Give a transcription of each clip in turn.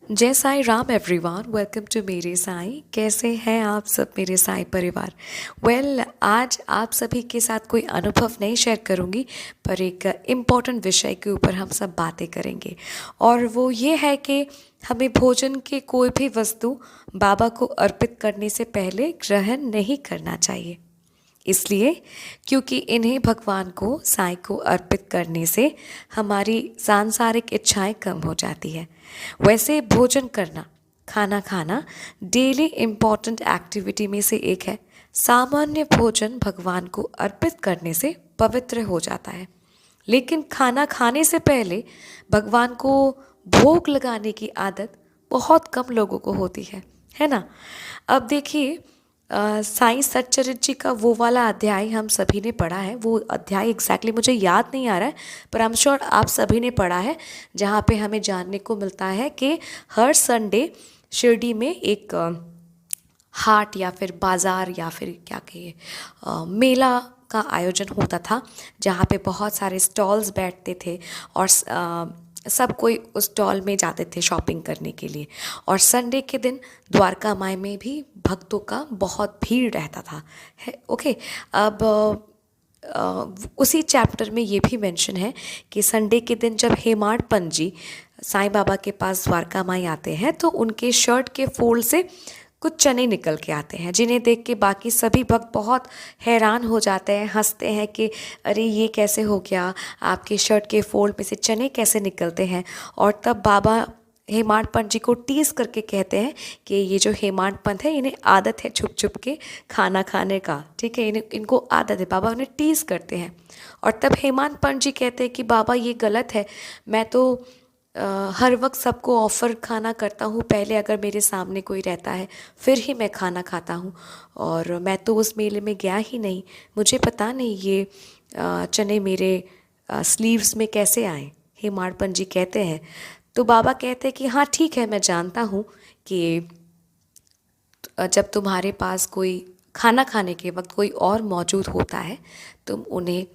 जय Sai Ram everyone, welcome to मेरे साईं। कैसे हैं आप सब मेरे साईं परिवार? आज आप सभी के साथ कोई अनुभव नहीं शेयर करूंगी, पर एक इम्पॉर्टेंट विषय के ऊपर हम सब बातें करेंगे। और वो ये है कि हमें भोजन की कोई भी वस्तु बाबा को अर्पित करने से पहले ग्रहण नहीं करना चाहिए। इसलिए क्योंकि इन्हें भगवान को साईं को अर्पित करने से हमारी सांसारिक इच्छाएं कम हो जाती है। वैसे भोजन करना, खाना खाना डेली इम्पॉर्टेंट एक्टिविटी में से एक है। सामान्य भोजन भगवान को अर्पित करने से पवित्र हो जाता है, लेकिन खाना खाने से पहले भगवान को भोग लगाने की आदत बहुत कम लोगों को होती है ना। अब देखिए, साईं सच्चरित्र जी का वो वाला अध्याय हम सभी ने पढ़ा है। वो अध्याय एग्जैक्टली मुझे याद नहीं आ रहा है, पर आई एम श्योर आप सभी ने पढ़ा है, जहाँ पे हमें जानने को मिलता है कि हर संडे शिरडी में एक हाट या फिर बाज़ार या फिर क्या कहिए मेला का आयोजन होता था, जहाँ पे बहुत सारे स्टॉल्स बैठते थे और सब कोई उस स्टॉल में जाते थे शॉपिंग करने के लिए। और संडे के दिन द्वारका माई में भी भक्तों का बहुत भीड़ रहता था है। ओके, अब उसी चैप्टर में ये भी मेंशन है कि संडे के दिन जब हेमाड पंत जी साईं बाबा के पास द्वारका माई आते हैं, तो उनके शर्ट के फोल्ड से कुछ चने निकल के आते हैं, जिन्हें देख के बाकी सभी भक्त बहुत हैरान हो जाते हैं, हंसते हैं कि अरे ये कैसे हो गया, आपके शर्ट के फोल्ड में से चने कैसे निकलते हैं। और तब बाबा हेमाड पंत जी को टीज करके कहते हैं कि ये जो हेमाड पंत है, इन्हें आदत है छुप छुप के खाना खाने का, ठीक है, इनको आदत है। बाबा उन्हें टीज करते हैं और तब हेमाड पंत जी कहते हैं कि बाबा ये गलत है, मैं तो हर वक्त सबको ऑफ़र खाना करता हूँ, पहले अगर मेरे सामने कोई रहता है फिर ही मैं खाना खाता हूँ, और मैं तो उस मेले में गया ही नहीं, मुझे पता नहीं ये चने मेरे स्लीव्स में कैसे आए। हेमाड पंत जी कहते हैं। तो बाबा कहते हैं कि हाँ ठीक है, मैं जानता हूँ कि जब तुम्हारे पास कोई खाना खाने के वक्त कोई और मौजूद होता है, तुम उन्हें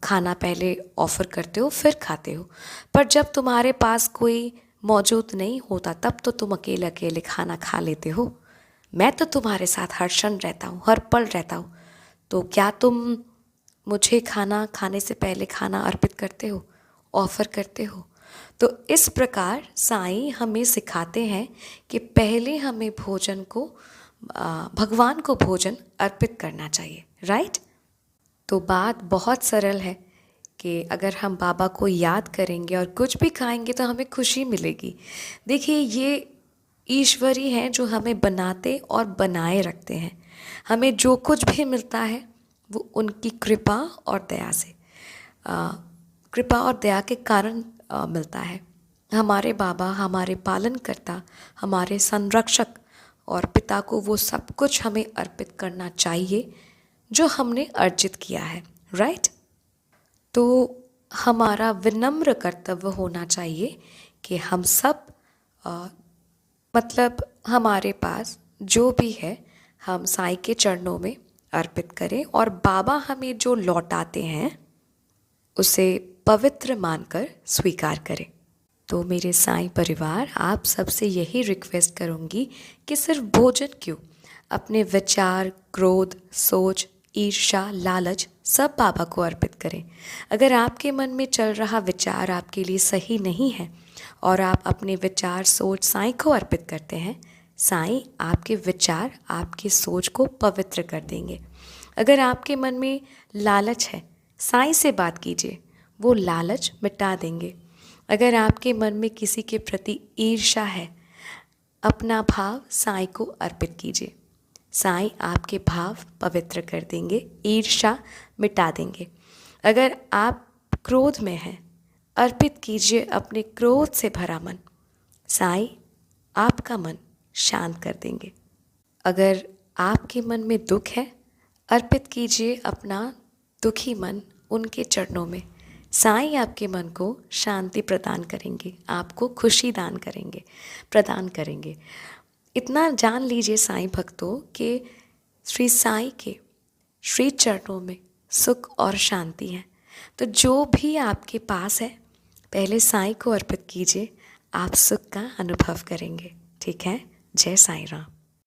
खाना पहले ऑफ़र करते हो फिर खाते हो, पर जब तुम्हारे पास कोई मौजूद नहीं होता तब तो तुम अकेले अकेले खाना खा लेते हो। मैं तो तुम्हारे साथ हर क्षण रहता हूँ, हर पल रहता हूँ, तो क्या तुम मुझे खाना खाने से पहले खाना अर्पित करते हो, ऑफ़र करते हो? तो इस प्रकार साईं हमें सिखाते हैं कि पहले हमें भोजन को भगवान को भोजन अर्पित करना चाहिए, राइट। तो बात बहुत सरल है कि अगर हम बाबा को याद करेंगे और कुछ भी खाएंगे तो हमें खुशी मिलेगी। देखिए, ये ईश्वर ही हैं जो हमें बनाते और बनाए रखते हैं। हमें जो कुछ भी मिलता है वो उनकी कृपा और दया से कृपा और दया के कारण मिलता है। हमारे बाबा हमारे पालनकर्ता, हमारे संरक्षक और पिता को वो सब कुछ हमें अर्पित करना चाहिए जो हमने अर्जित किया है, राइट। तो हमारा विनम्र कर्तव्य होना चाहिए कि हम सब मतलब हमारे पास जो भी है हम साईं के चरणों में अर्पित करें, और बाबा हमें जो लौटाते हैं उसे पवित्र मानकर स्वीकार करें। तो मेरे साईं परिवार, आप सबसे यही रिक्वेस्ट करूँगी कि सिर्फ भोजन क्यों, अपने विचार, क्रोध, सोच, ईर्ष्या, लालच सब बाबा को अर्पित करें। अगर आपके मन में चल रहा विचार आपके लिए सही नहीं है और आप अपने विचार, सोच साईं को अर्पित करते हैं, साईं आपके विचार, आपकी सोच को पवित्र कर देंगे। अगर आपके मन में लालच है, साईं से बात कीजिए, वो लालच मिटा देंगे। अगर आपके मन में किसी के प्रति ईर्ष्या है, अपना भाव साईं को अर्पित कीजिए, साईं आपके भाव पवित्र कर देंगे, ईर्ष्या मिटा देंगे। अगर आप क्रोध में हैं, अर्पित कीजिए अपने क्रोध से भरा मन, साईं आपका मन शांत कर देंगे। अगर आपके मन में दुख है, अर्पित कीजिए अपना दुखी मन उनके चरणों में, साईं आपके मन को शांति प्रदान करेंगे, आपको खुशी प्रदान करेंगे। इतना जान लीजिए साईं भक्तों कि श्री साईं के श्री चरणों में सुख और शांति है। तो जो भी आपके पास है पहले साईं को अर्पित कीजिए, आप सुख का अनुभव करेंगे। ठीक है। जय साईं राम।